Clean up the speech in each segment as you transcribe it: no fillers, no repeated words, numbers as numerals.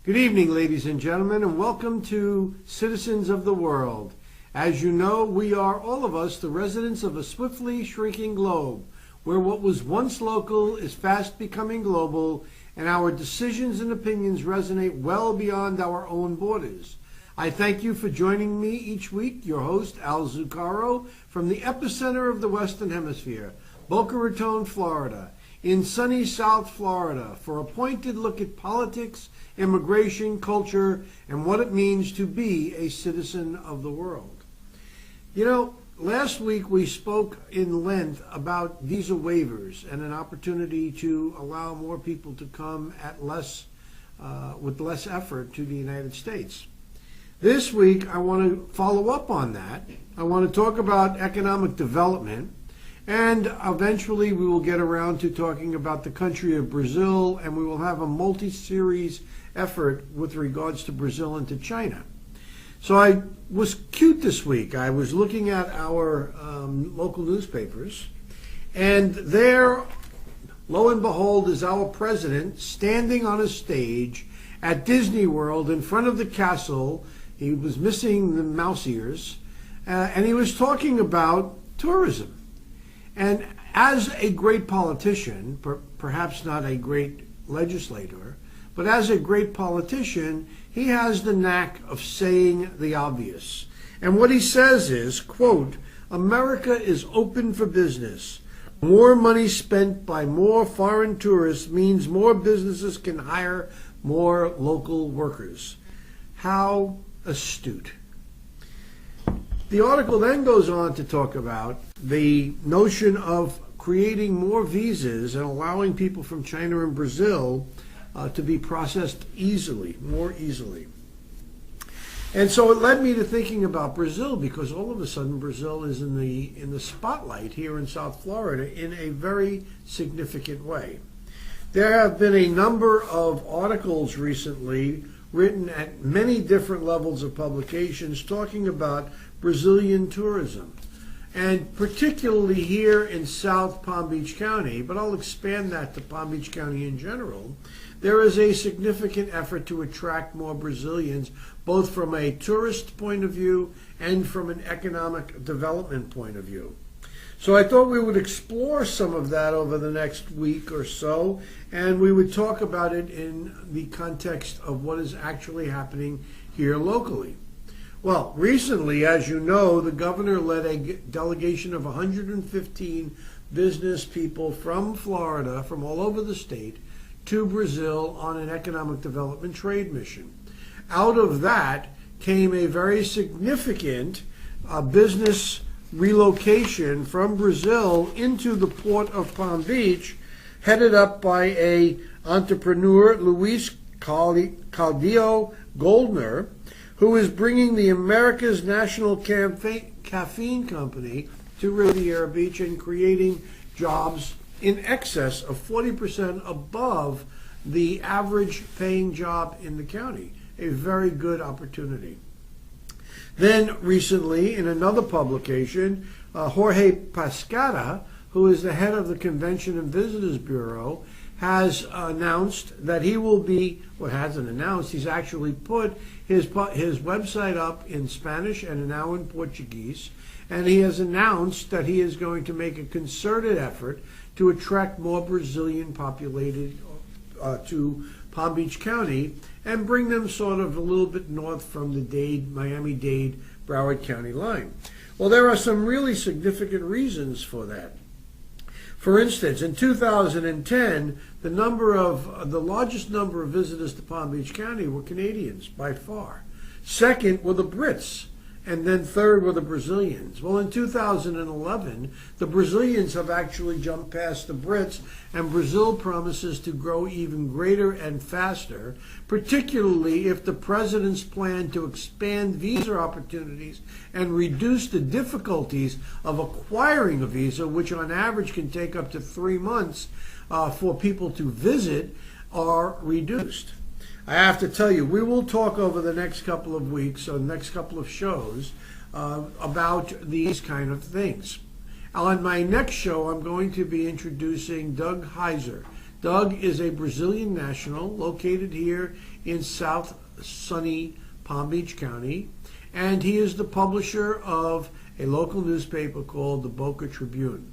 Good evening, ladies and gentlemen, and welcome to Citizens of the World. As you know, we are, all of us, the residents of a swiftly shrinking globe, where what was once local is fast becoming global, and our decisions and opinions resonate well beyond our own borders. I thank you for joining me each week, your host, Al Zucaro, from the epicenter of the Western Hemisphere, Boca Raton, Florida, in sunny South Florida, for a pointed look at politics, immigration, culture, and what it means to be a citizen of the world. You know, last week we spoke in length about visa waivers and an opportunity to allow more people to come at with less effort to the United States. This week I want to follow up on that. I want to talk about economic development, and eventually we will get around to talking about the country of Brazil, and we will have a multi-series effort with regards to Brazil and to China. So I was cute this week. I was looking at our local newspapers, and there, lo and behold, is our president standing on a stage at Disney World in front of the castle. He was missing the mouse ears, and he was talking about tourism. And as a great politician, perhaps not a great legislator, but as a great politician, he has the knack of saying the obvious. And what he says is, quote, "America is open for business. More money spent by more foreign tourists means more businesses can hire more local workers." How astute. The article then goes on to talk about the notion of creating more visas and allowing people from China and Brazil to be processed more easily. And so it led me to thinking about Brazil, because all of a sudden Brazil is in the spotlight here in South Florida in a very significant way. There have been a number of articles recently written at many different levels of publications talking about Brazilian tourism, and particularly here in South Palm Beach County, but I'll expand that to Palm Beach County in general. There is a significant effort to attract more Brazilians, both from a tourist point of view and from an economic development point of view. So I thought we would explore some of that over the next week or so, and we would talk about it in the context of what is actually happening here locally. Well, recently, as you know, the governor led a delegation of 115 business people from Florida, from all over the state, to Brazil on an economic development trade mission. Out of that came a very significant business relocation from Brazil into the port of Palm Beach, headed up by a entrepreneur, Luis Caldillo Goldner, who is bringing the America's National Caffeine Company to Riviera Beach and creating jobs in excess of 40% above the average paying job in the county. A very good opportunity. Then recently, in another publication, Jorge Pascata, who is the head of the Convention and Visitors Bureau, has announced that he will be, well, hasn't announced, he's actually put his website up in Spanish and now in Portuguese, and he has announced that he is going to make a concerted effort to attract more Brazilian populated to Palm Beach County and bring them sort of a little bit north from the Miami-Dade, Broward County line. Well, there are some really significant reasons for that. For instance, in 2010, the largest number of visitors to Palm Beach County were Canadians, by far. Second were the Brits, and then third were the Brazilians. Well, in 2011, the Brazilians have actually jumped past the Brits, and Brazil promises to grow even greater and faster, particularly if the president's plan to expand visa opportunities and reduce the difficulties of acquiring a visa, which on average can take up to 3 months for people to visit, are reduced. I have to tell you, we will talk over the next couple of weeks or next couple of shows about these kind of things. On my next show, I'm going to be introducing Doug Heiser. Doug is a Brazilian national located here in South sunny Palm Beach County, and he is the publisher of a local newspaper called the Boca Tribune.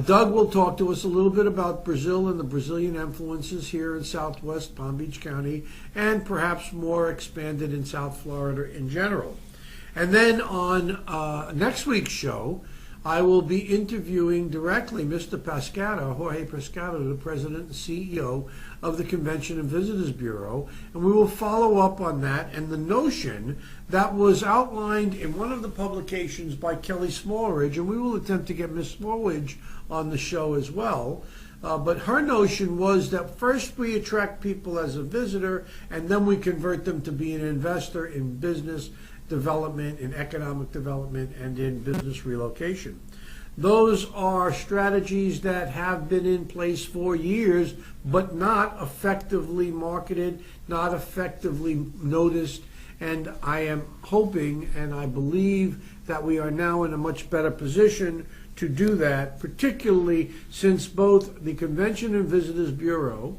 Doug will talk to us a little bit about Brazil and the Brazilian influences here in Southwest Palm Beach County, and perhaps more expanded in South Florida in general. And then on next week's show, I will be interviewing directly Mr. Pescado, Jorge Pescado, the president and CEO of the Convention and Visitors Bureau, and we will follow up on that and the notion that was outlined in one of the publications by Kelly Smallridge, and we will attempt to get Ms. Smallridge on the show as well. But her notion was that first we attract people as a visitor, and then we convert them to be an investor in business development, in economic development, and in business relocation. Those are strategies that have been in place for years, but not effectively marketed, not effectively noticed, and I am hoping and I believe that we are now in a much better position to do that, particularly since both the Convention and Visitors Bureau,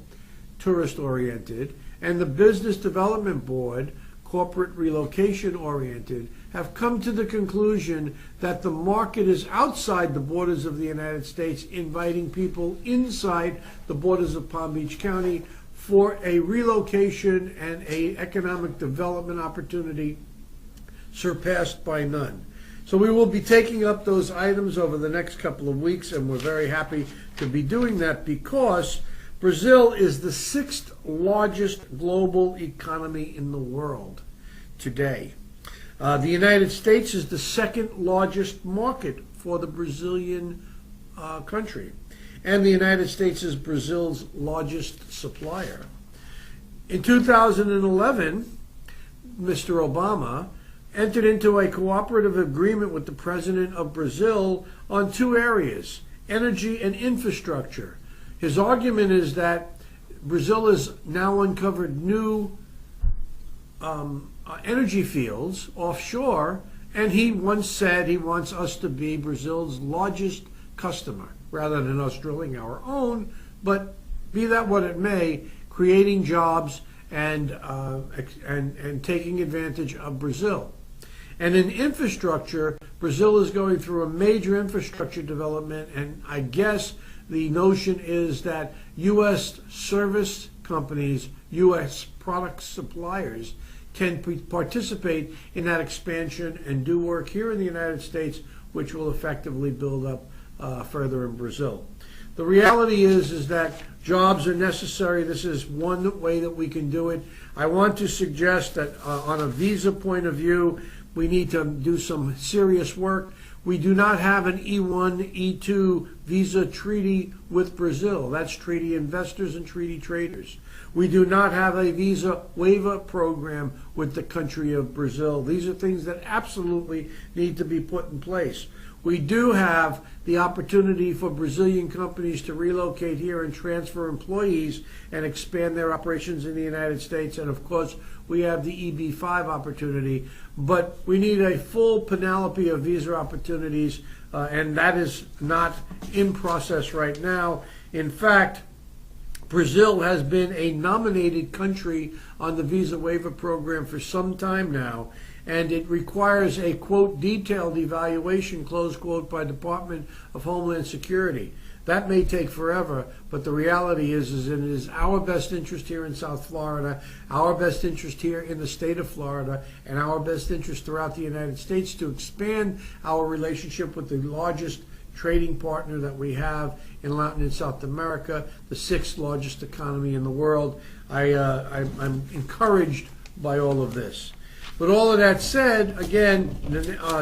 tourist-oriented, and the Business Development Board, corporate relocation oriented, have come to the conclusion that the market is outside the borders of the United States, inviting people inside the borders of Palm Beach County for a relocation and a economic development opportunity surpassed by none. So we will be taking up those items over the next couple of weeks, and we're very happy to be doing that because Brazil is the 6th largest global economy in the world today. The United States is the 2nd largest market for the Brazilian country. And the United States is Brazil's largest supplier. In 2011, Mr. Obama entered into a cooperative agreement with the President of Brazil on 2 areas, energy and infrastructure. His argument is that Brazil has now uncovered new energy fields offshore, and he once said he wants us to be Brazil's largest customer, rather than us drilling our own, but be that what it may, creating jobs and taking advantage of Brazil. And in infrastructure, Brazil is going through a major infrastructure development, and I guess the notion is that U.S. service companies, U.S. product suppliers, can participate in that expansion and do work here in the United States, which will effectively build up further in Brazil. The reality is that jobs are necessary. This is one way that we can do it. I want to suggest that on a visa point of view, we need to do some serious work. We do not have an E1, E2 visa treaty with Brazil. That's treaty investors and treaty traders. We do not have a visa waiver program with the country of Brazil. These are things that absolutely need to be put in place. We do have the opportunity for Brazilian companies to relocate here and transfer employees and expand their operations in the United States. And of course, we have the EB-5 opportunity. But we need a full panoply of visa opportunities, and that is not in process right now. In fact, Brazil has been a nominated country on the visa waiver program for some time now, and it requires a, quote, detailed evaluation, close quote, by Department of Homeland Security. That may take forever, but the reality is it is our best interest here in South Florida, our best interest here in the state of Florida, and our best interest throughout the United States to expand our relationship with the largest trading partner that we have in Latin and South America, the 6th largest economy in the world. I'm encouraged by all of this. With all of that said, again,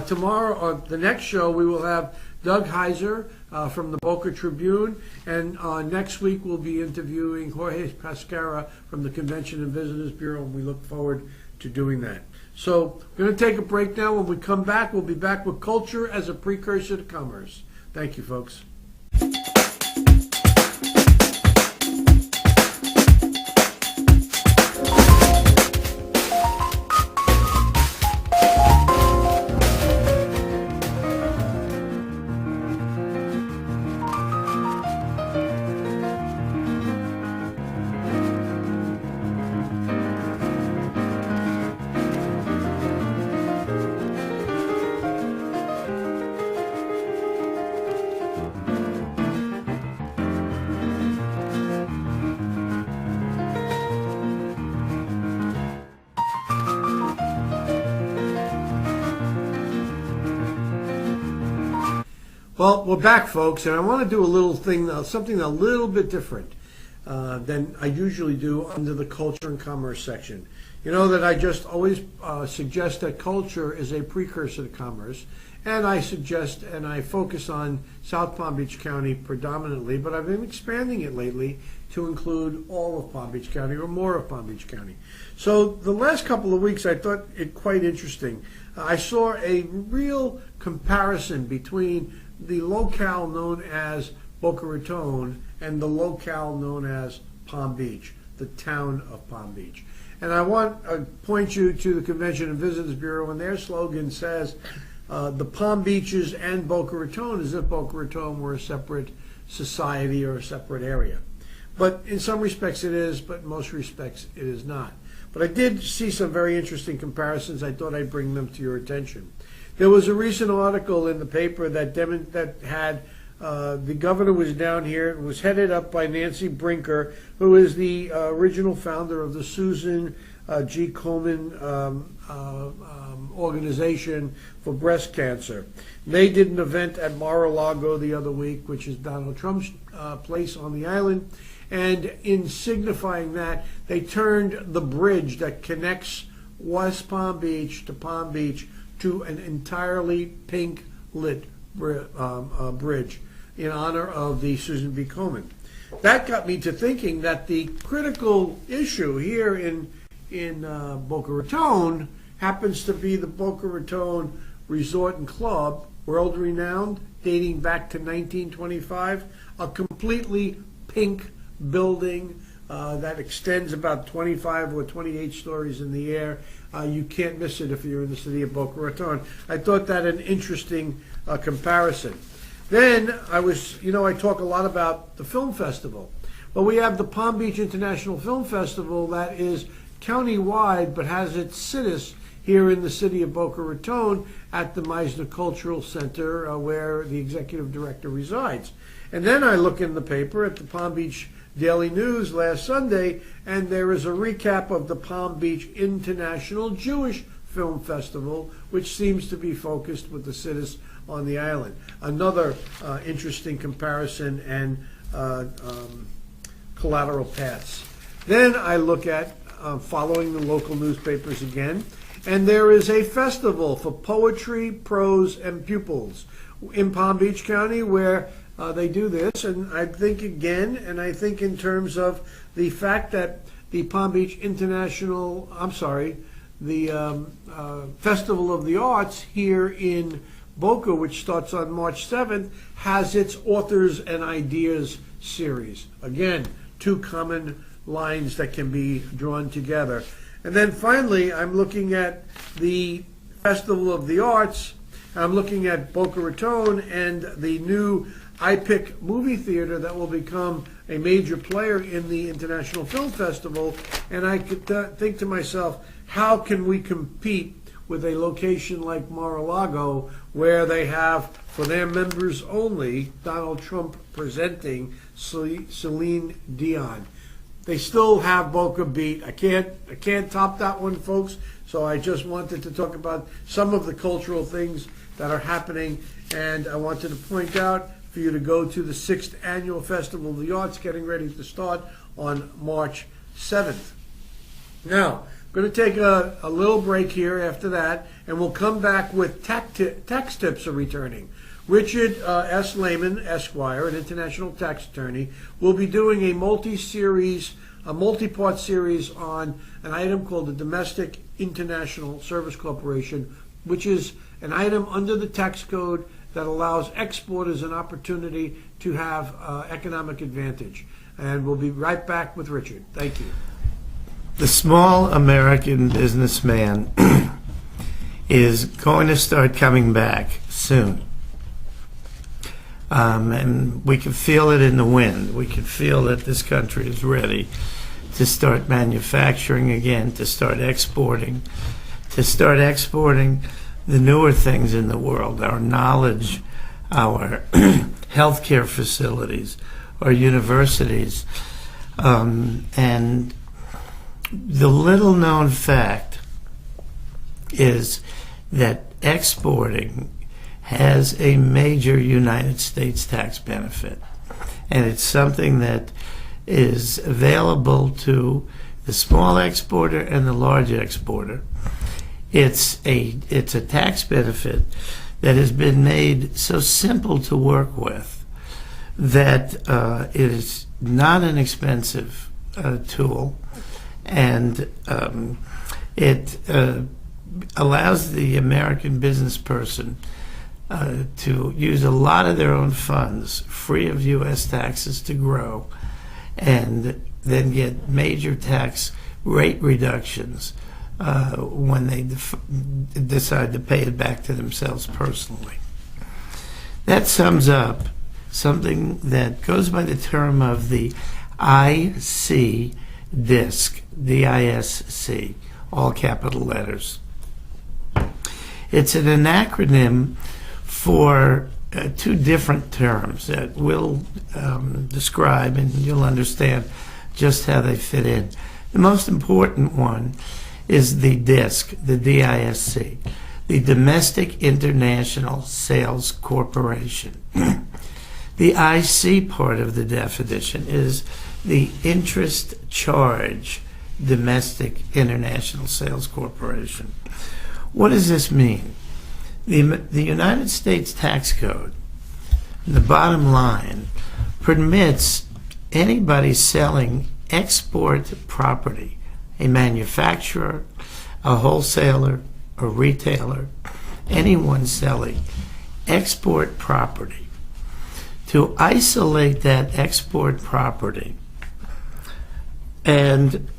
tomorrow, or the next show, we will have Doug Heiser from the Boca Tribune, and next week we'll be interviewing Jorge Pescara from the Convention and Visitors Bureau, and we look forward to doing that. So we're going to take a break now. When we come back, we'll be back with culture as a precursor to commerce. Thank you, folks. Well, we're back, folks, and I want to do a little thing, something a little bit different than I usually do under the culture and commerce section. You know that I just always suggest that culture is a precursor to commerce, and I suggest and I focus on South Palm Beach County predominantly, but I've been expanding it lately to include all of Palm Beach County or more of Palm Beach County. So the last couple of weeks I thought it quite interesting. I saw a real comparison between the locale known as Boca Raton and the locale known as Palm Beach, the town of Palm Beach. And I want to point you to the Convention and Visitors Bureau, and their slogan says, the Palm Beaches and Boca Raton, as if Boca Raton were a separate society or a separate area. But in some respects it is, but in most respects it is not. But I did see some very interesting comparisons. I thought I'd bring them to your attention. There was a recent article in the paper that had the governor was down here. It was headed up by Nancy Brinker, who is the original founder of the Susan G. Komen organization for breast cancer. They did an event at Mar-a-Lago the other week, which is Donald Trump's place on the island. And in signifying that, they turned the bridge that connects West Palm Beach to an entirely pink lit bridge in honor of the Susan B. Komen. That got me to thinking that the critical issue here in Boca Raton happens to be the Boca Raton Resort and Club, world renowned, dating back to 1925, a completely pink building that extends about 25 or 28 stories in the air. You can't miss it if you're in the city of Boca Raton. I thought that an interesting comparison. Then I talk a lot about the film festival. Well, we have the Palm Beach International Film Festival that is county-wide but has its situs here in the city of Boca Raton at the Meisner Cultural Center where the executive director resides. And then I look in the paper at the Palm Beach Daily News last Sunday, and there is a recap of the Palm Beach International Jewish Film Festival, which seems to be focused with the situs on the island. Another interesting comparison and collateral paths. Then I look at following the local newspapers again, and there is a festival for poetry, prose, and pupils in Palm Beach County where they do this, and I think again, and I think in terms of the fact that the Palm Beach the Festival of the Arts here in Boca, which starts on March 7th, has its Authors and Ideas series. Again, two common lines that can be drawn together. And then finally, I'm looking at the Festival of the Arts. I'm looking at Boca Raton and the new iPic movie theater that will become a major player in the International Film Festival. And I could think to myself, how can we compete with a location like Mar-a-Lago where they have, for their members only, Donald Trump presenting Celine Dion? They still have Boca beat. I can't top that one, folks. So I just wanted to talk about some of the cultural things that are happening, and I wanted to point out for you to go to the 6th Annual Festival of the Arts, getting ready to start on March 7th. Now, I'm going to take a little break here after that, and we'll come back with tax tips are returning. Richard S. Lehman, Esquire, an international tax attorney, will be doing a multi-part series on an item called the Domestic International Service Corporation, which is an item under the tax code that allows exporters an opportunity to have economic advantage. And we'll be right back with Richard. Thank you. The small American businessman is going to start coming back soon. And we can feel it in the wind. We can feel that this country is ready to start manufacturing again, to start exporting the newer things in the world, our knowledge, our healthcare facilities, our universities. And the little known fact is that exporting has a major United States tax benefit. And it's something that is available to the small exporter and the large exporter. It's a tax benefit that has been made so simple to work with that it is not an expensive tool, and it allows the American business person to use a lot of their own funds, free of U.S. taxes, to grow, and then get major tax rate reductions when they decide to pay it back to themselves personally. That sums up something that goes by the term of the IC DISC, D-I-S-C, all capital letters. It's an acronym for two different terms that we'll describe, and you'll understand just how they fit in. The most important one is the DISC, the D-I-S-C, the Domestic International Sales Corporation. The IC part of the definition is the Interest Charge Domestic International Sales Corporation. What does this mean? The United States Tax Code, the bottom line, permits anybody selling export property, a manufacturer, a wholesaler, a retailer, anyone selling export property, to isolate that export property and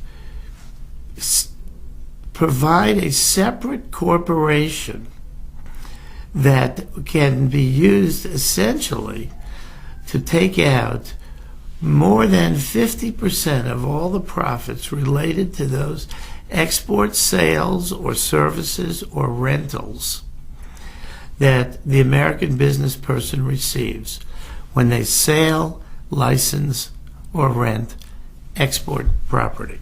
provide a separate corporation that can be used essentially to take out more than 50% of all the profits related to those export sales or services or rentals that the American business person receives when they sell, license, or rent export property.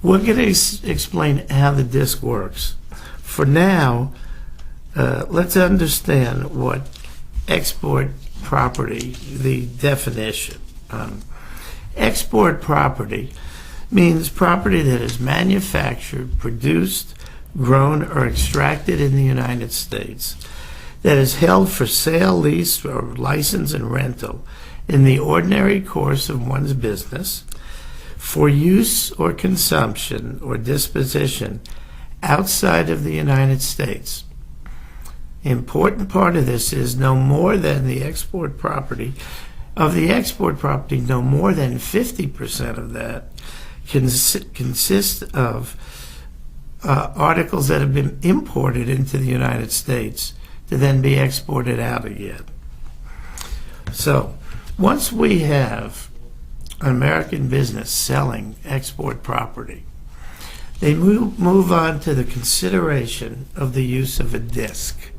We're going to explain how the DISC works. For now, let's understand what export property, the definition. Export property means property that is manufactured, produced, grown, or extracted in the United States, that is held for sale, lease, or license and rental in the ordinary course of one's business, for use or consumption or disposition outside of the United States. Important part of this is no more than the export property. Of the export property, no more than 50% of that consists of articles that have been imported into the United States to then be exported out again. So once we have an American business selling export property, they move on to the consideration of the use of a DISC.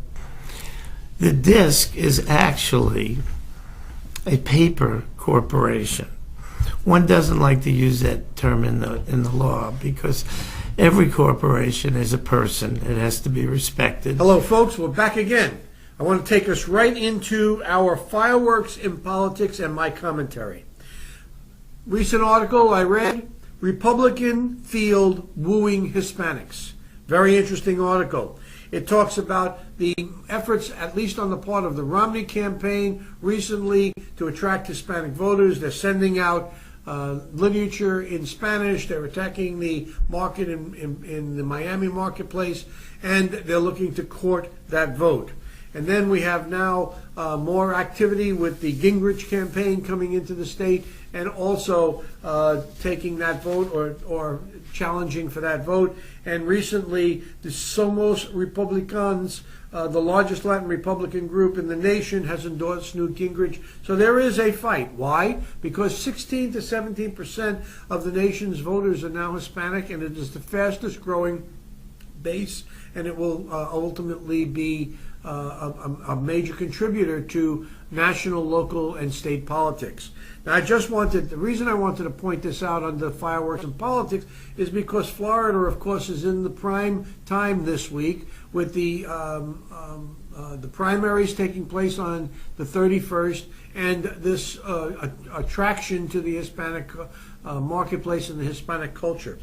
The DISC is actually a paper corporation. One doesn't like to use that term in the law because every corporation is a person. It has to be respected. Hello, folks. We're back again. I want to take us right into our fireworks in politics and my commentary. Recent article I read, Republican Field Wooing Hispanics. Very interesting article. It talks about the efforts, at least on the part of the Romney campaign recently, to attract Hispanic voters. They're sending out literature in Spanish. They're attacking the market in the Miami marketplace, and they're looking to court that vote. And then we have now more activity with the Gingrich campaign coming into the state and also taking that vote or challenging for that vote. And recently, the Somos Republicans, the largest Latin Republican group in the nation, has endorsed Newt Gingrich. So there is a fight. Why? Because 16 to 17% of the nation's voters are now Hispanic, and it is the fastest growing base, and it will ultimately be a major contributor to national, local, and state politics. Now, the reason I wanted to point this out under fireworks and politics is because Florida, of course, is in the prime time this week with the primaries taking place on the 31st, and this attraction to the Hispanic marketplace and the Hispanic culture.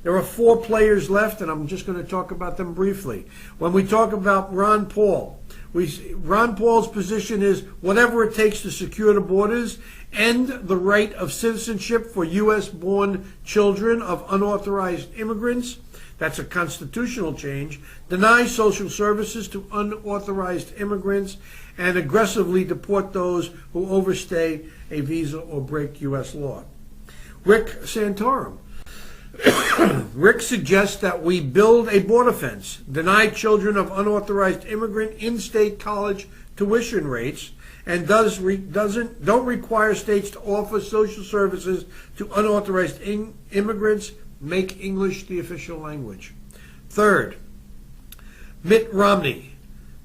There are 4 players left, and I'm just going to talk about them briefly. When we talk about Ron Paul, Ron Paul's position is whatever it takes to secure the borders, end the right of citizenship for U.S.-born children of unauthorized immigrants. That's a constitutional change. Deny social services to unauthorized immigrants, and aggressively deport those who overstay a visa or break U.S. law. Rick Santorum. Rick suggests that we build a border fence, deny children of unauthorized immigrant in-state college tuition rates, and don't require states to offer social services to unauthorized immigrants, make English the official language. Third, Mitt Romney.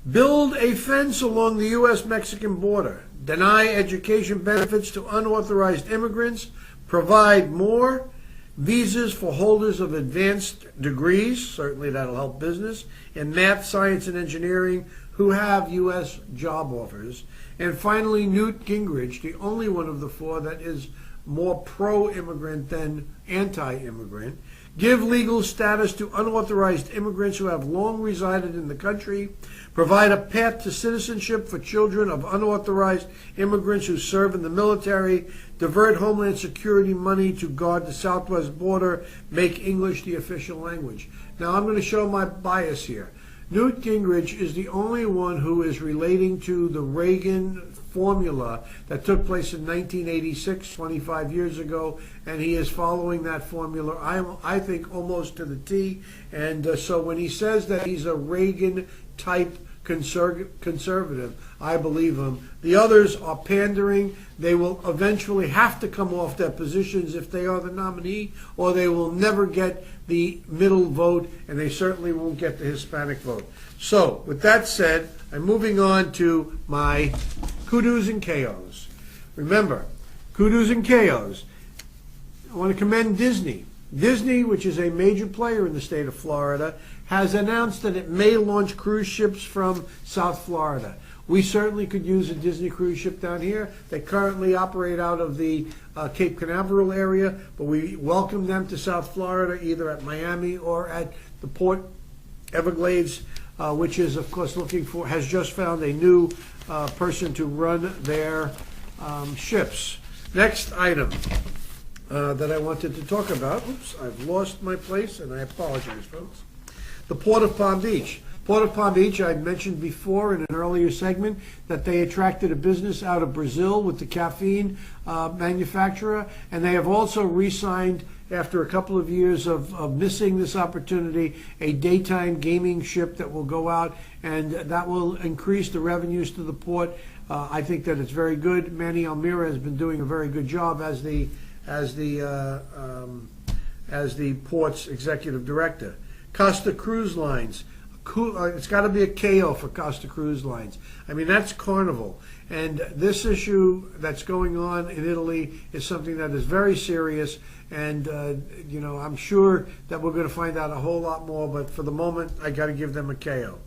Build a fence along the U.S.-Mexican border, deny education benefits to unauthorized immigrants, provide more visas for holders of advanced degrees, certainly that'll help business, in math, science, and engineering who have U.S. job offers. And finally, Newt Gingrich, the only one of the 4 that is more pro-immigrant than anti-immigrant. Give legal status to unauthorized immigrants who have long resided in the country. Provide a path to citizenship for children of unauthorized immigrants who serve in the military. Divert Homeland Security money to guard the southwest border. Make English the official language. Now, I'm going to show my bias here. Newt Gingrich is the only one who is relating to the Reagan formula that took place in 1986, 25 years ago, and he is following that formula, I think, almost to the T. And so when he says that he's a Reagan-type conservative, I believe him. The others are pandering. They will eventually have to come off their positions if they are the nominee, or they will never get the middle vote, and they certainly won't get the Hispanic vote. So, with that said, I'm moving on to my kudos and KOs. Remember, kudos and KOs. I want to commend Disney. Disney, which is a major player in the state of Florida, has announced that it may launch cruise ships from South Florida. We certainly could use a Disney cruise ship down here. They currently operate out of the Cape Canaveral area, but we welcome them to South Florida, either at Miami or at the Port Everglades, which is, of course, has just found a new person to run their ships. Next item that I wanted to talk about. Oops, I've lost my place, and I apologize, folks. The Port of Palm Beach. Port of Palm Beach, I mentioned before in an earlier segment that they attracted a business out of Brazil with the caffeine manufacturer, and they have also re-signed, after a couple of years of missing this opportunity, a daytime gaming ship that will go out, and that will increase the revenues to the port. I think that it's very good. Manny Almira has been doing a very good job as the port's executive director. Costa Cruise Lines. It's got to be a KO for Costa Cruise Lines. I mean, that's Carnival. And this issue that's going on in Italy is something that is very serious. And, I'm sure that we're going to find out a whole lot more. But for the moment, I got to give them a KO.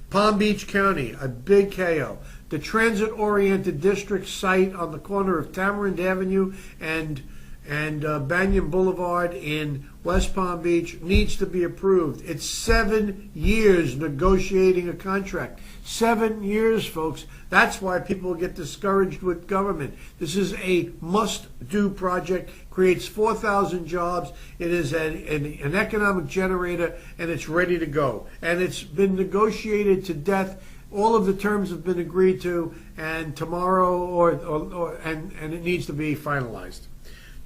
Palm Beach County, a big KO. The transit-oriented district site on the corner of Tamarind Avenue and Banyan Boulevard in West Palm Beach needs to be approved. It's 7 years negotiating a contract. 7 years, folks. That's why people get discouraged with government. This is a must-do project, creates 4,000 jobs. It is an economic generator, and it's ready to go. And it's been negotiated to death. All of the terms have been agreed to, and tomorrow, and it needs to be finalized.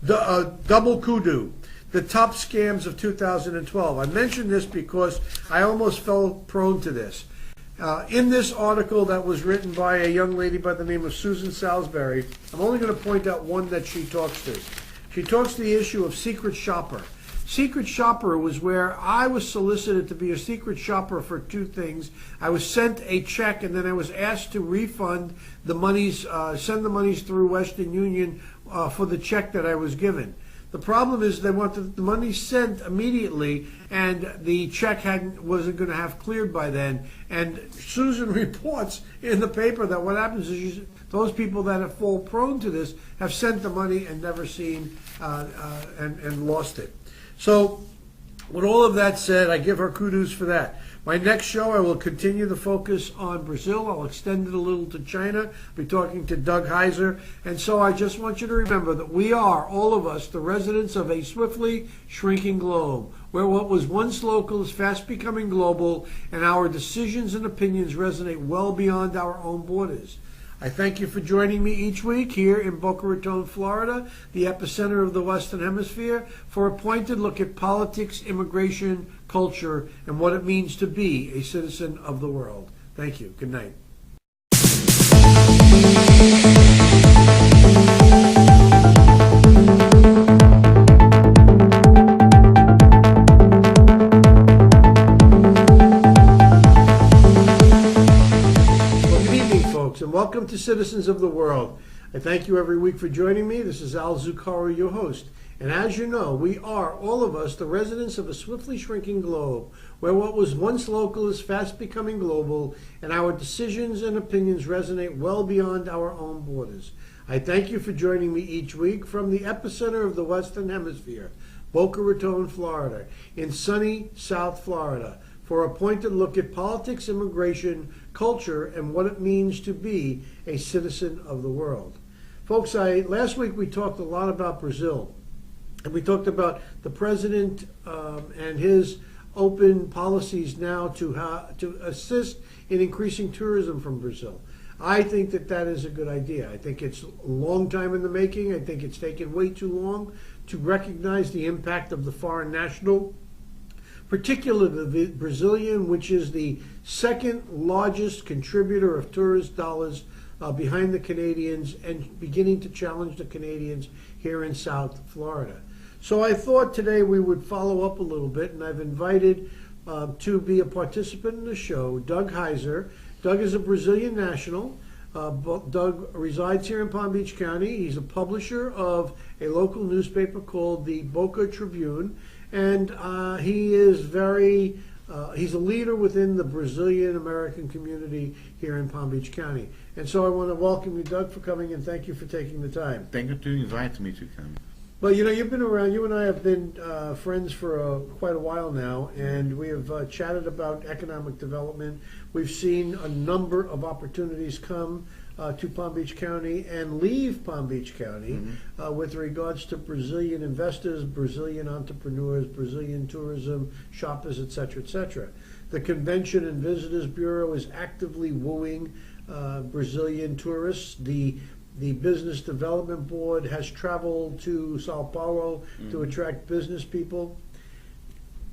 Double kudu, the top scams of 2012. I mentioned this because I almost fell prone to this. In this article that was written by a young lady by the name of Susan Salisbury, I'm only going to point out one that she talks to. She talks to the issue of secret shopper. Secret shopper was where I was solicited to be a secret shopper for two things. I was sent a check, and then I was asked to refund the monies, send the monies through Western Union for the check that I was given. The problem is they want the money sent immediately, and the check wasn't going to have cleared by then. And Susan reports in the paper that what happens is those people that have fall prone to this have sent the money and never seen and lost it. So with all of that said, I give her kudos for that. My next show, I will continue the focus on Brazil. I'll extend it a little to China. I'll be talking to Doug Heiser. And so I just want you to remember that we are, all of us, the residents of a swiftly shrinking globe, where what was once local is fast becoming global, and our decisions and opinions resonate well beyond our own borders. I thank you for joining me each week here in Boca Raton, Florida, the epicenter of the Western Hemisphere, for a pointed look at politics, immigration, culture, and what it means to be a citizen of the world. Thank you. Good night. And welcome to Citizens of the World. I thank you every week for joining me. This is Al Zucaro, your host. And as you know, we are, all of us, the residents of a swiftly shrinking globe, where what was once local is fast becoming global, and our decisions and opinions resonate well beyond our own borders. I thank you for joining me each week from the epicenter of the Western Hemisphere, Boca Raton, Florida, in sunny South Florida, for a pointed look at politics, immigration, culture, and what it means to be a citizen of the world. Folks, last week we talked a lot about Brazil, and we talked about the president and his open policies now to assist in increasing tourism from Brazil. I think that is a good idea. I think it's a long time in the making. I think it's taken way too long to recognize the impact of the foreign national, particularly the Brazilian, which is the second largest contributor of tourist dollars behind the Canadians and beginning to challenge the Canadians here in South Florida. So I thought today we would follow up a little bit, and I've invited to be a participant in the show Doug Heiser. Doug is a Brazilian national. Doug resides here in Palm Beach County. He's a publisher of a local newspaper called the Boca Tribune. And he is he's a leader within the Brazilian American community here in Palm Beach County. And so I want to welcome you, Doug, for coming, and thank you for taking the time. Thank you to invite me to come. Well, you've been around. You and I have been friends for quite a while now, and we have chatted about economic development. We've seen a number of opportunities come to Palm Beach County and leave Palm Beach County with regards to Brazilian investors, Brazilian entrepreneurs, Brazilian tourism, shoppers, et cetera, et cetera. The Convention and Visitors Bureau is actively wooing Brazilian tourists. The Business Development Board has traveled to Sao Paulo to attract business people.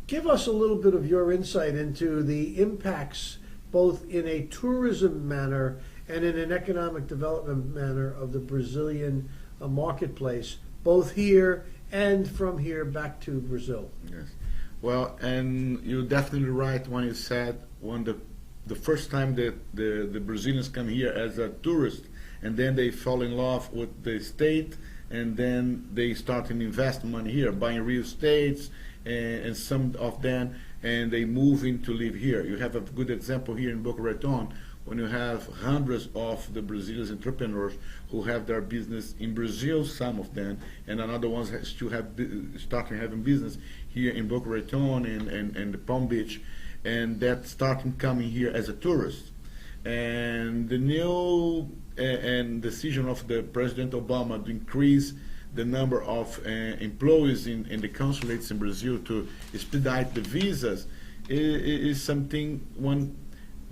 Give us a little bit of your insight into the impacts, both in a tourism manner and in an economic development manner, of the Brazilian marketplace, both here and from here back to Brazil. Yes. Well, and you're definitely right when you said the first time that the Brazilians come here as a tourist, and then they fall in love with the state, and then they start to invest money here, buying real estates, and some of them, and they move in to live here. You have a good example here in Boca Raton, when you have hundreds of the Brazilian entrepreneurs who have their business in Brazil, some of them, and another ones still have starting having business here in Boca Raton and Palm Beach, and that starting coming here as a tourist. And the new and decision of the President Obama to increase the number of employees in the consulates in Brazil to expedite the visas is something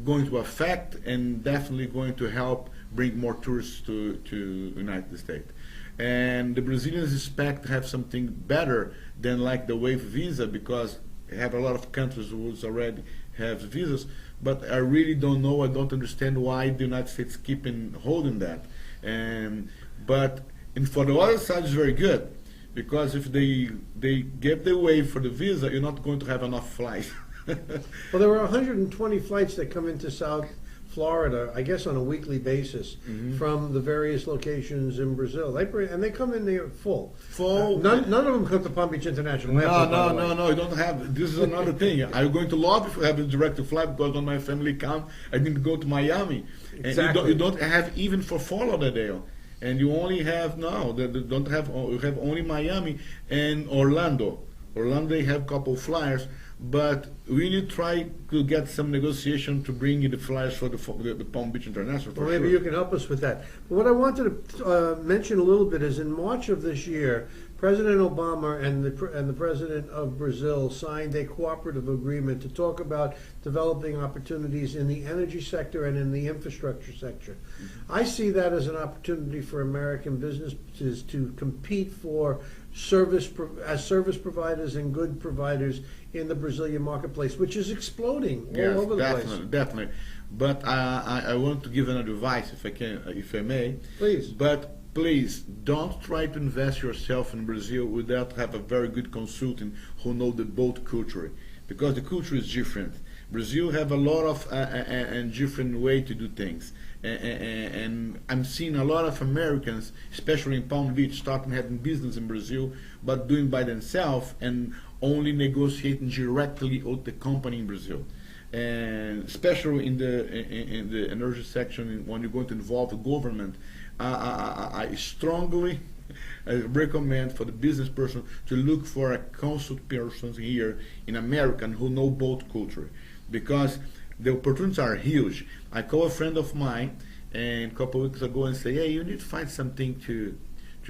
going to affect and definitely going to help bring more tourists to United States. And the Brazilians expect to have something better than like the wave visa, because they have a lot of countries who already have visas, but I really don't know, I don't understand why the United States keep holding that. And for the other side, it's very good, because if they get the waiver for the visa, you're not going to have enough flights. Well, there were 120 flights that come into South Florida, I guess on a weekly basis, from the various locations in Brazil. They come in there full. None of them come to Palm Beach International Airport. No, you don't have. This is another thing. Are you going to love if you have a direct flight? Because on my family account, I need to go to Miami. Exactly. And you don't have even for Fort Lauderdale. And you only have now, you have only Miami and Orlando. Orlando, they have a couple flyers, but we need to try to get some negotiation to bring in the flyers for the Palm Beach International. Well, maybe you can help us with that. But what I wanted to mention a little bit is in March of this year, President Obama and the President of Brazil signed a cooperative agreement to talk about developing opportunities in the energy sector and in the infrastructure sector. I see that as an opportunity for American businesses to compete for service providers and good providers in the Brazilian marketplace, which is exploding all over the place. Definitely. But I want to give an advice, if I may. Please. But please don't try to invest yourself in Brazil without have a very good consultant who know the boat culture, because the culture is different. Brazil have a lot of and different way to do things, and I'm seeing a lot of Americans, especially in Palm Beach, starting having business in Brazil, but doing by themselves and only negotiating directly with the company in Brazil. And especially in the energy section, when you're going to involve the government, I strongly recommend for the business person to look for a consult person here in America who know boat culture, because the opportunities are huge. I call a friend of mine and a couple of weeks ago and say, hey, you need to find something to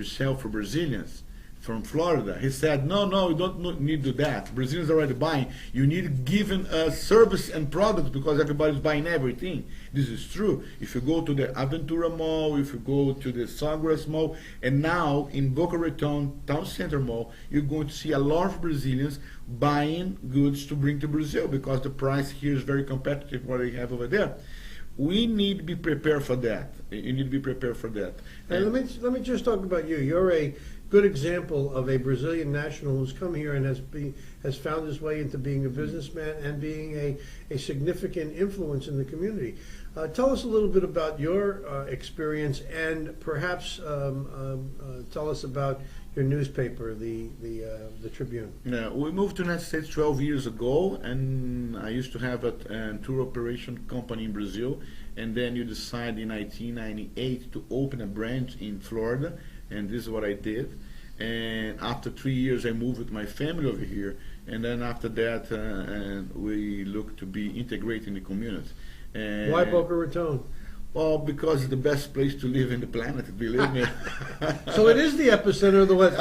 sell for Brazilians from Florida. He said, no, you don't need to do that. Brazilians are already buying. You need giving us service and products, because everybody's buying everything. This is true. If you go to the Aventura Mall, if you go to the Sagres Mall, and now in Boca Raton Town Center Mall, you're going to see a lot of Brazilians buying goods to bring to Brazil, because the price here is very competitive what they have over there. We need to be prepared for that. You need to be prepared for that. And let me just talk about you. You're a good example of a Brazilian national who's come here and has found his way into being a businessman and being a significant influence in the community. Tell us a little bit about your experience, and perhaps tell us about your newspaper, the Tribune. Yeah, we moved to the United States 12 years ago, and I used to have a tour operation company in Brazil, and then you decide in 1998 to open a branch in Florida, and this is what I did. And after 3 years, I moved with my family over here, and then after that, we looked to be integrating the community. And why Boca Raton? Well, because it's the best place to live in the planet, believe me. So it is the epicenter of the West.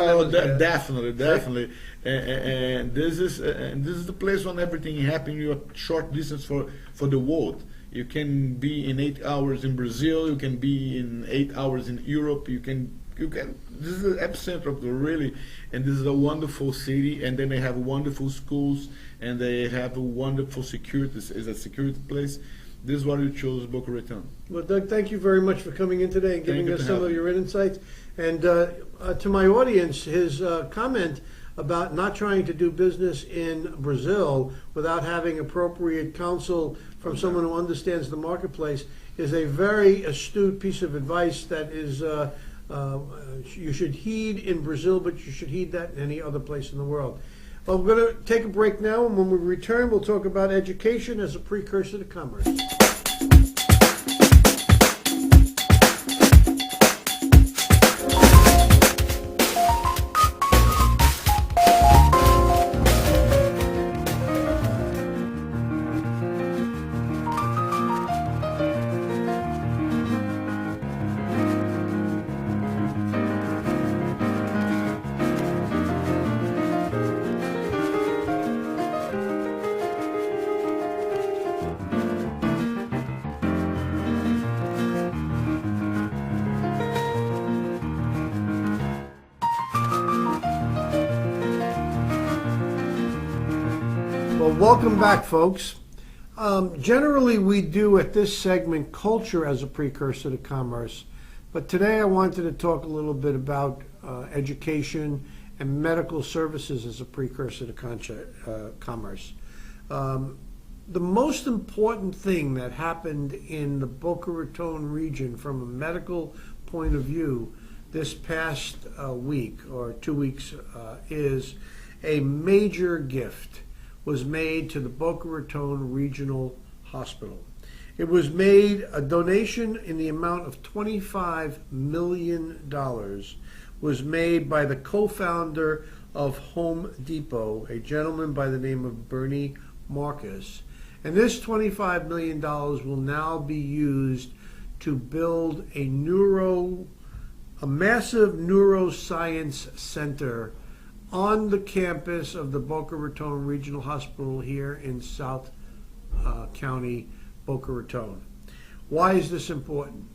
Definitely. And this is the place when everything happens. You're a short distance for the world. You can be in 8 hours in Brazil. You can be in 8 hours in Europe. You can. This is the epicenter of the really, and this is a wonderful city. And then they have wonderful schools, and they have a wonderful security. It's a security place. This is why you chose Boca Raton. Well, Doug, thank you very much for coming in today and giving us some of your insights. And to my audience, his comment about not trying to do business in Brazil without having appropriate counsel from someone who understands the marketplace is a very astute piece of advice that is you should heed in Brazil, but you should heed that in any other place in the world. Well, we're going to take a break now, and when we return, we'll talk about education as a precursor to commerce. Well, welcome back, folks. Generally, we do at this segment culture as a precursor to commerce, but today I wanted to talk a little bit about education and medical services as a precursor to commerce. The most important thing that happened in the Boca Raton region from a medical point of view this past week or 2 weeks is a major gift was made to the Boca Raton Regional Hospital. It was made, a donation in the amount of $25 million was made by the co-founder of Home Depot, a gentleman by the name of Bernie Marcus. And this $25 million will now be used to build a massive neuroscience center on the campus of the Boca Raton Regional Hospital here in South County, Boca Raton. Why is this important?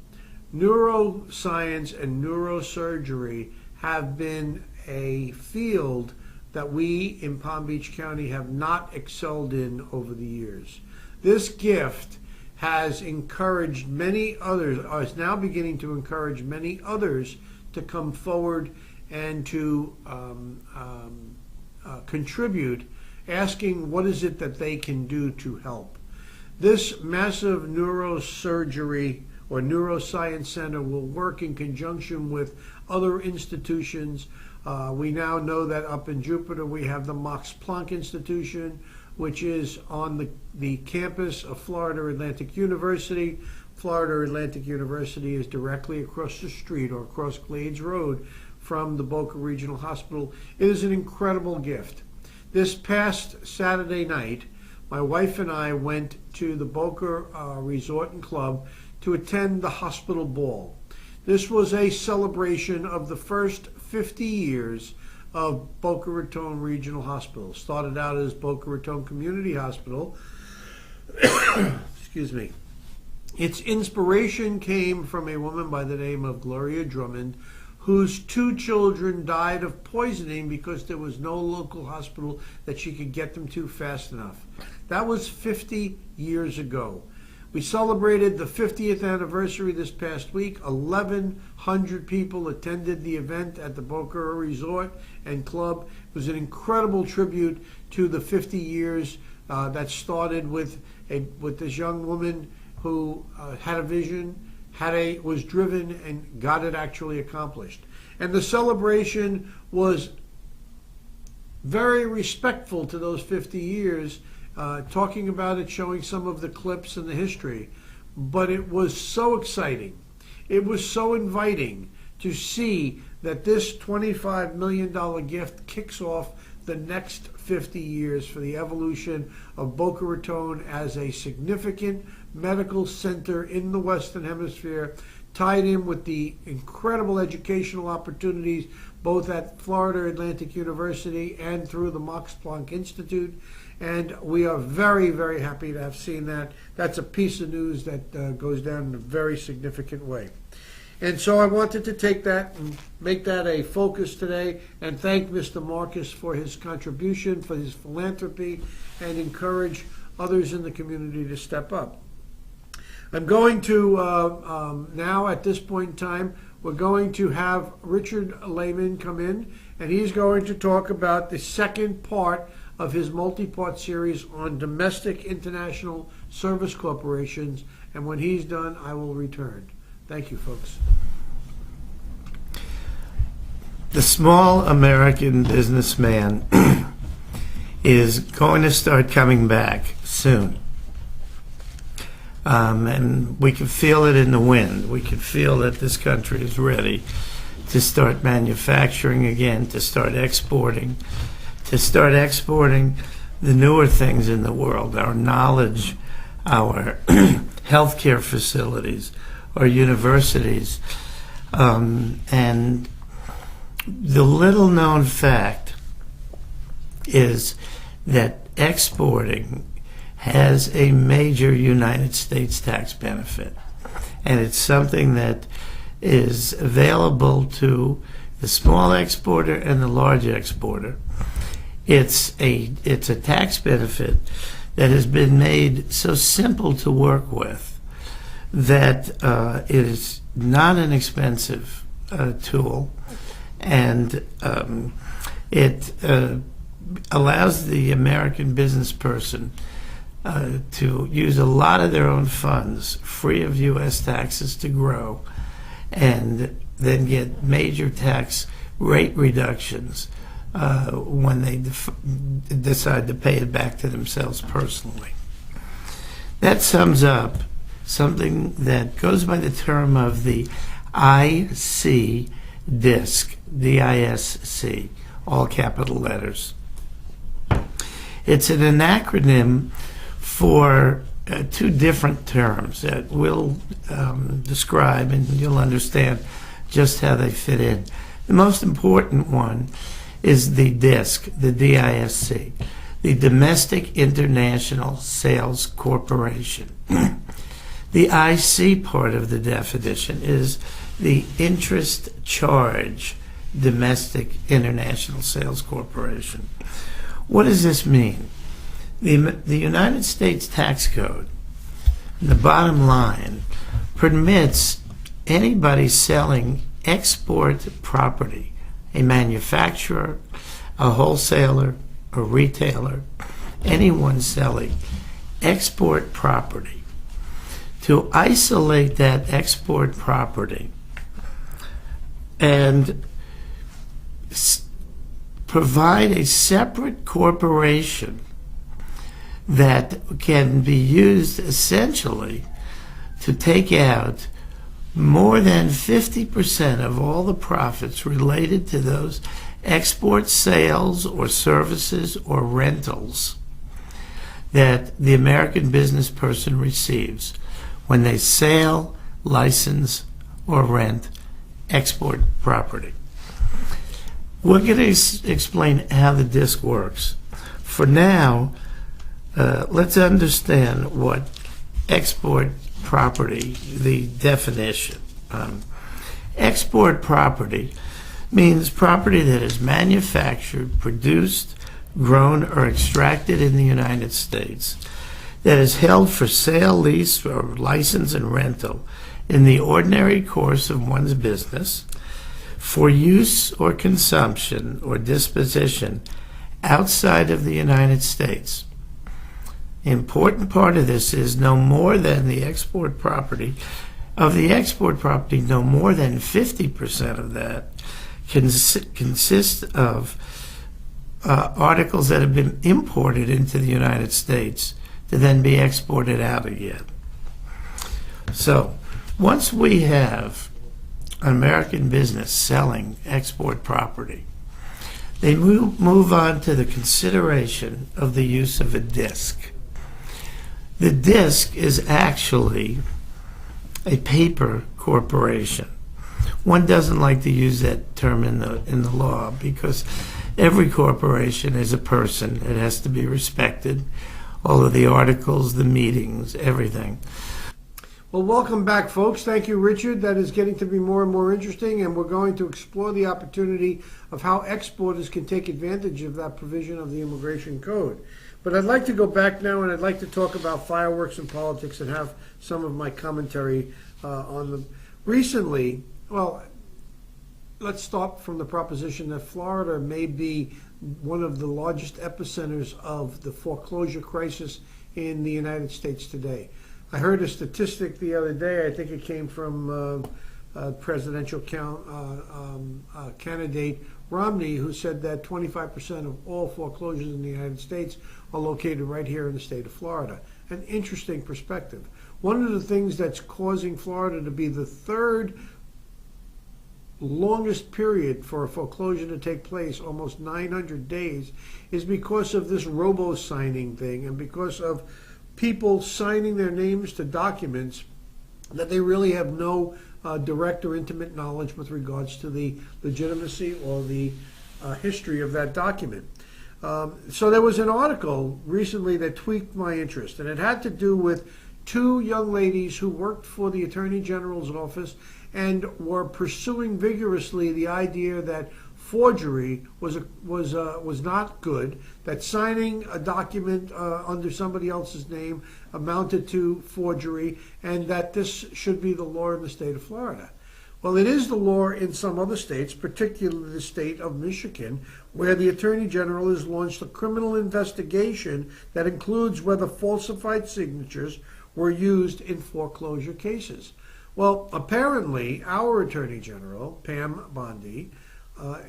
Neuroscience and neurosurgery have been a field that we in Palm Beach County have not excelled in over the years. This gift has encouraged many others, or is now beginning to encourage many others to come forward and to contribute, asking what is it that they can do to help. This massive neurosurgery or neuroscience center will work in conjunction with other institutions. We now know that up in Jupiter we have the Max Planck Institution, which is on the campus of Florida Atlantic University. Florida Atlantic University is directly across the street or across Glades Road from the Boca Regional Hospital. It is an incredible gift. This past Saturday night, my wife and I went to the Boca Resort and Club to attend the hospital ball. This was a celebration of the first 50 years of Boca Raton Regional Hospital. Started out as Boca Raton Community Hospital. Excuse me. Its inspiration came from a woman by the name of Gloria Drummond, whose 2 children died of poisoning because there was no local hospital that she could get them to fast enough. That was 50 years ago. We celebrated the 50th anniversary this past week. 1,100 people attended the event at the Boca Resort and Club. It was an incredible tribute to the 50 years that started with this young woman who had a vision, was driven, and got it actually accomplished. And the celebration was very respectful to those 50 years, talking about it, showing some of the clips and the history. But it was so exciting. It was so inviting to see that this $25 million gift kicks off the next 50 years for the evolution of Boca Raton as a significant medical center in the Western Hemisphere, tied in with the incredible educational opportunities both at Florida Atlantic University and through the Max Planck Institute. And we are very, very happy to have seen that. That's a piece of news that goes down in a very significant way. And so I wanted to take that and make that a focus today and thank Mr. Marcus for his contribution, for his philanthropy, and encourage others in the community to step up. I'm going to, now at this point in time, we're going to have Richard Lehman come in, and he's going to talk about the second part of his multi-part series on domestic international service corporations. And when he's done, I will return. Thank you, folks. The small American businessman is going to start coming back soon. And we can feel it in the wind. We can feel that this country is ready to start manufacturing again, to start exporting the newer things in the world, our knowledge, our healthcare facilities, our universities. And the little known fact is that exporting has a major United States tax benefit. And it's something that is available to the small exporter and the large exporter. It's a tax benefit that has been made so simple to work with that it is not an expensive tool, and It allows the American business person to use a lot of their own funds, free of U.S. taxes, to grow, and then get major tax rate reductions when they decide to pay it back to themselves personally. That sums up something that goes by the term of the IC DISC, D-I-S-C, all capital letters. It's an acronym for two different terms that we'll describe, and you'll understand just how they fit in. The most important one is the DISC, the D-I-S-C, the Domestic International Sales Corporation. The IC part of the definition is the Interest Charge Domestic International Sales Corporation. What does this mean? The United States Tax Code, the bottom line, permits anybody selling export property, a manufacturer, a wholesaler, a retailer, anyone selling export property, to isolate that export property and provide a separate corporation that can be used essentially to take out more than 50% of all the profits related to those export sales or services or rentals that the American business person receives when they sell, license, or rent export property. We're going to explain how the DISC works. For now, let's understand what export property, the definition. Export property means property that is manufactured, produced, grown, or extracted in the United States, that is held for sale, lease, or license and rental in the ordinary course of one's business, for use or consumption or disposition outside of the United States. The important part of this is no more than the export property. Of the export property, no more than 50% of that consists of articles that have been imported into the United States to then be exported out again. So once we have an American business selling export property, they move on to the consideration of the use of a DISC. The DISC is actually a paper corporation. One doesn't like to use that term in the law because every corporation is a person. It has to be respected. All of the articles, the meetings, everything. Well, welcome back, folks. Thank you, Richard. That is getting to be more and more interesting, and we're going to explore the opportunity of how exporters can take advantage of that provision of the Immigration Code. But I'd like to go back now, and I'd like to talk about fireworks and politics and have some of my commentary on them. Recently, well, let's start from the proposition that Florida may be one of the largest epicenters of the foreclosure crisis in the United States today. I heard a statistic the other day, I think it came from presidential candidate Romney, who said that 25% of all foreclosures in the United States are located right here in the state of Florida. An interesting perspective. One of the things that's causing Florida to be the third longest period for a foreclosure to take place, almost 900 days, is because of this robo-signing thing and because of people signing their names to documents that they really have no direct or intimate knowledge with regards to the legitimacy or the history of that document. So there was an article recently that tweaked my interest, and it had to do with two young ladies who worked for the Attorney General's office and were pursuing vigorously the idea that forgery was not good, that signing a document under somebody else's name amounted to forgery, and that this should be the law in the state of Florida. Well, it is the law in some other states, particularly the state of Michigan, where the Attorney General has launched a criminal investigation that includes whether falsified signatures were used in foreclosure cases. Well, apparently, our Attorney General, Pam Bondi,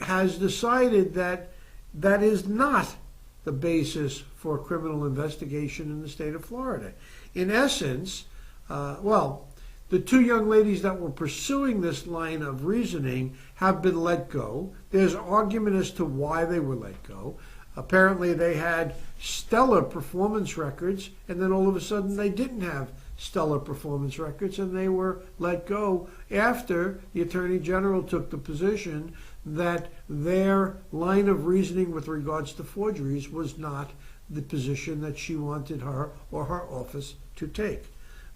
has decided that that is not the basis for a criminal investigation in the state of Florida. In essence, the two young ladies that were pursuing this line of reasoning have been let go. There's argument as to why they were let go. Apparently they had stellar performance records, and then all of a sudden they didn't have stellar performance records, and they were let go after the Attorney General took the position that their line of reasoning with regards to forgeries was not the position that she wanted her or her office to take.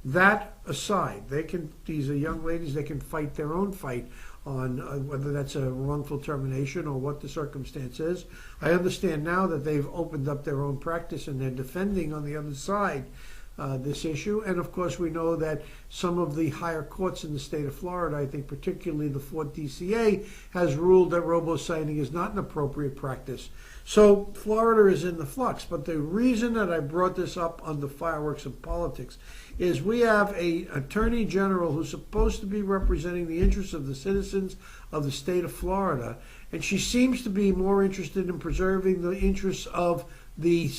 That aside, these are young ladies, they can fight their own fight on whether that's a wrongful termination or what the circumstance is. I understand now that they've opened up their own practice and they're defending on the other side this issue. And of course, we know that some of the higher courts in the state of Florida, I think particularly the 4th DCA, has ruled that robo-signing is not an appropriate practice. So Florida is in the flux. But the reason that I brought this up on the fireworks and politics is we have an Attorney General who's supposed to be representing the interests of the citizens of the state of Florida, and she seems to be more interested in preserving the interests of the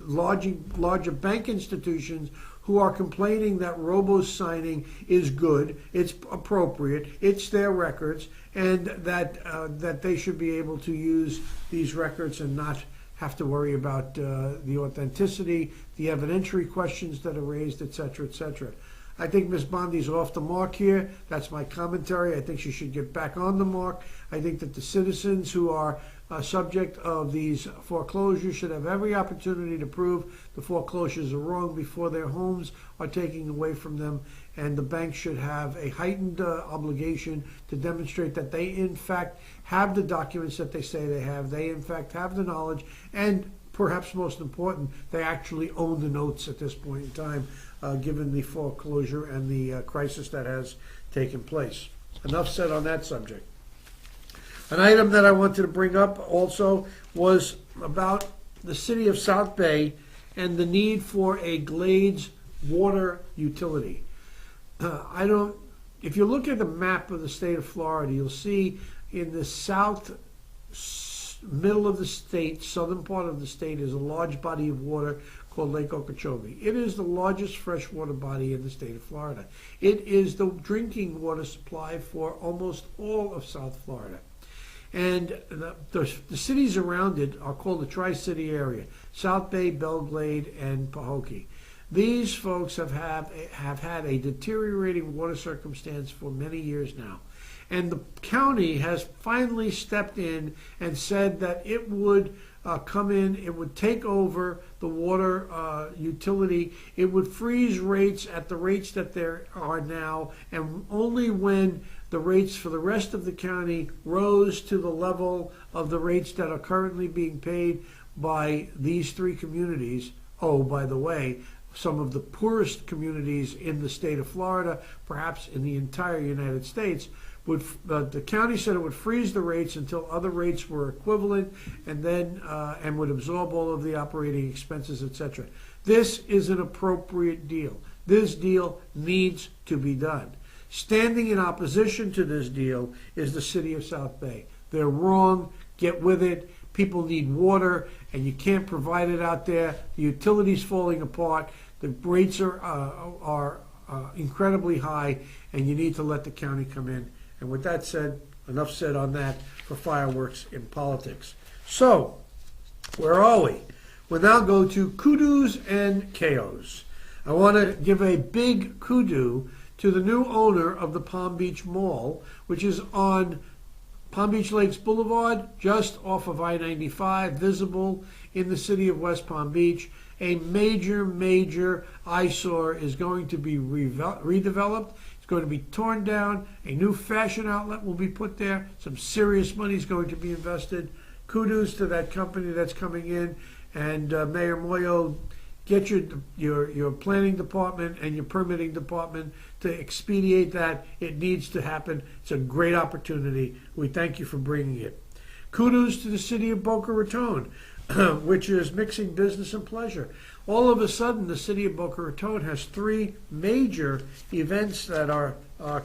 larger bank institutions who are complaining that robo-signing is good, it's appropriate, it's their records, and that they should be able to use these records and not have to worry about the authenticity, the evidentiary questions that are raised, etc., etc. I think Ms. Bondi's off the mark here. That's my commentary. I think she should get back on the mark. I think that the citizens who are subject of these foreclosures should have every opportunity to prove the foreclosures are wrong before their homes are taken away from them, and the bank should have a heightened obligation to demonstrate that they in fact have the documents that they say they have, they in fact have the knowledge, and perhaps most important, they actually own the notes at this point in time, given the foreclosure and the crisis that has taken place. Enough said on that subject. An item that I wanted to bring up also was about the city of South Bay and the need for a Glades water utility. If you look at the map of the state of Florida, you'll see in the south middle of the state, southern part of the state, is a large body of water called Lake Okeechobee. It is the largest freshwater body in the state of Florida. It is the drinking water supply for almost all of South Florida. And the cities around it are called the Tri-City area: South Bay, Belglade, and Pahokee. These folks have had a deteriorating water circumstance for many years now. And the county has finally stepped in and said that it would come in, it would take over the water utility, it would freeze rates at the rates that there are now, and only when the rates for the rest of the county rose to the level of the rates that are currently being paid by these three communities. Oh, by the way, some of the poorest communities in the state of Florida, perhaps in the entire United States, the county said it would freeze the rates until other rates were equivalent, and then and would absorb all of the operating expenses, etc. This is an appropriate deal. This deal needs to be done. Standing in opposition to this deal is the city of South Bay. They're wrong. Get with it. People need water, and you can't provide it out there. The utility's falling apart. The rates are incredibly high, and you need to let the county come in. And with that said, enough said on that for fireworks in politics. So, where are we? We'll now go to kudos and KOs. I want to give a big kudo to the new owner of the Palm Beach Mall, which is on Palm Beach Lakes Boulevard, just off of I-95, visible in the city of West Palm Beach. A major eyesore is going to be redeveloped. It's going to be torn down. A new fashion outlet will be put there. Some serious money is going to be invested. Kudos to that company that's coming in. And Mayor Moyo get your planning department and your permitting department to expedite that. It needs to happen. It's a great opportunity. We thank you for bringing it. Kudos to the city of Boca Raton, which is mixing business and pleasure. All of a sudden, the city of Boca Raton has 3 major events that are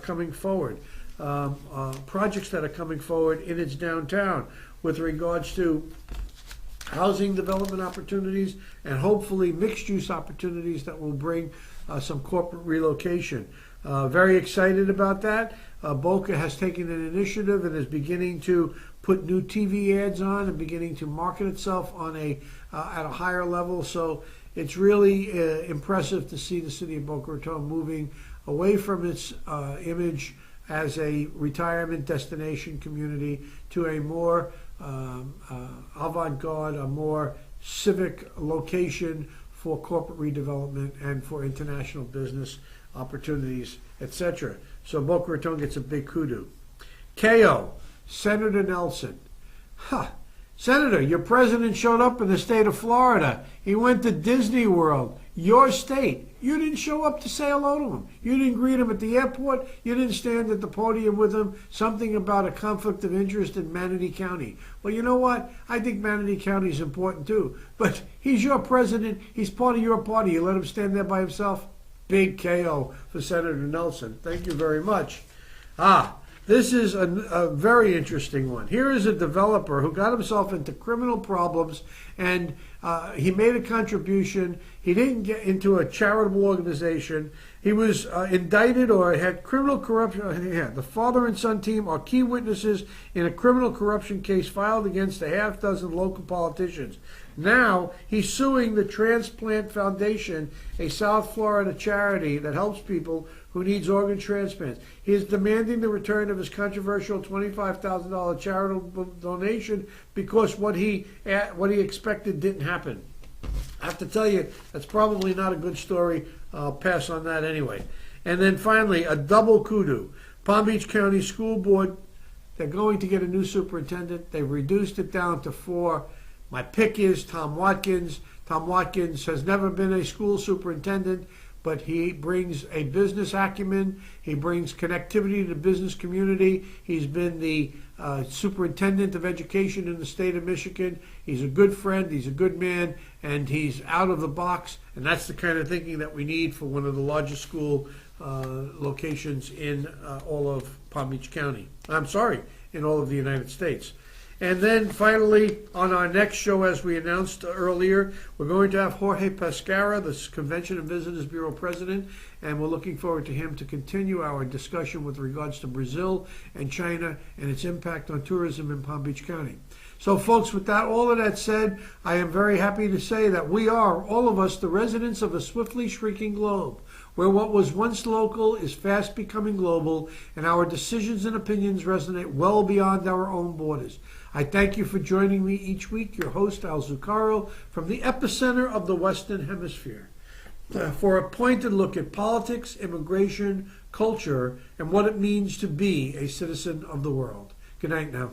coming forward, projects that are coming forward in its downtown with regards to housing development opportunities and hopefully mixed-use opportunities that will bring some corporate relocation. Very excited about that. Boca has taken an initiative and is beginning to put new TV ads on and beginning to market itself on at a higher level. So it's really impressive to see the city of Boca Raton moving away from its image as a retirement destination community to a more avant-garde, a more civic location for corporate redevelopment and for international business opportunities, etc. So Boca Raton gets a big kudo. KO, Senator Nelson. Senator, your president showed up in the state of Florida. He went to Disney World, your state. You didn't show up to say hello to him. You didn't greet him at the airport. You didn't stand at the podium with him. Something about a conflict of interest in Manatee County. Well, you know what? I think Manatee County is important too. But he's your president. He's part of your party. You let him stand there by himself? Big KO for Senator Nelson. Thank you very much. This is a very interesting one. Here is a developer who got himself into criminal problems, and he made a contribution. He didn't get into a charitable organization. He was indicted or had criminal corruption. The father and son team are key witnesses in a criminal corruption case filed against a half dozen local politicians. Now he's suing the Transplant Foundation, a South Florida charity that helps people who needs organ transplants. He is demanding the return of his controversial $25,000 charitable donation because what he expected didn't happen. I have to tell you, that's probably not a good story. I'll pass on that anyway. And then finally, a double kudo. Palm Beach County School Board, they're going to get a new superintendent. They've reduced it down to 4. My pick is Tom Watkins. Tom Watkins has never been a school superintendent, but he brings a business acumen. He brings connectivity to the business community. He's been the superintendent of education in the state of Michigan. He's a good friend. He's a good man, and he's out of the box. And that's the kind of thinking that we need for one of the largest school locations in all of Palm Beach County. I'm sorry, in all of the United States. And then finally, on our next show, as we announced earlier, we're going to have Jorge Pescara, the Convention and Visitors Bureau president, and we're looking forward to him to continue our discussion with regards to Brazil and China and its impact on tourism in Palm Beach County. So, folks, with that, all of that said, I am very happy to say that we are, all of us, the residents of a swiftly shrinking globe, where what was once local is fast becoming global, and our decisions and opinions resonate well beyond our own borders. I thank you for joining me each week, your host, Al Zucaro, from the epicenter of the Western Hemisphere, for a pointed look at politics, immigration, culture, and what it means to be a citizen of the world. Good night now.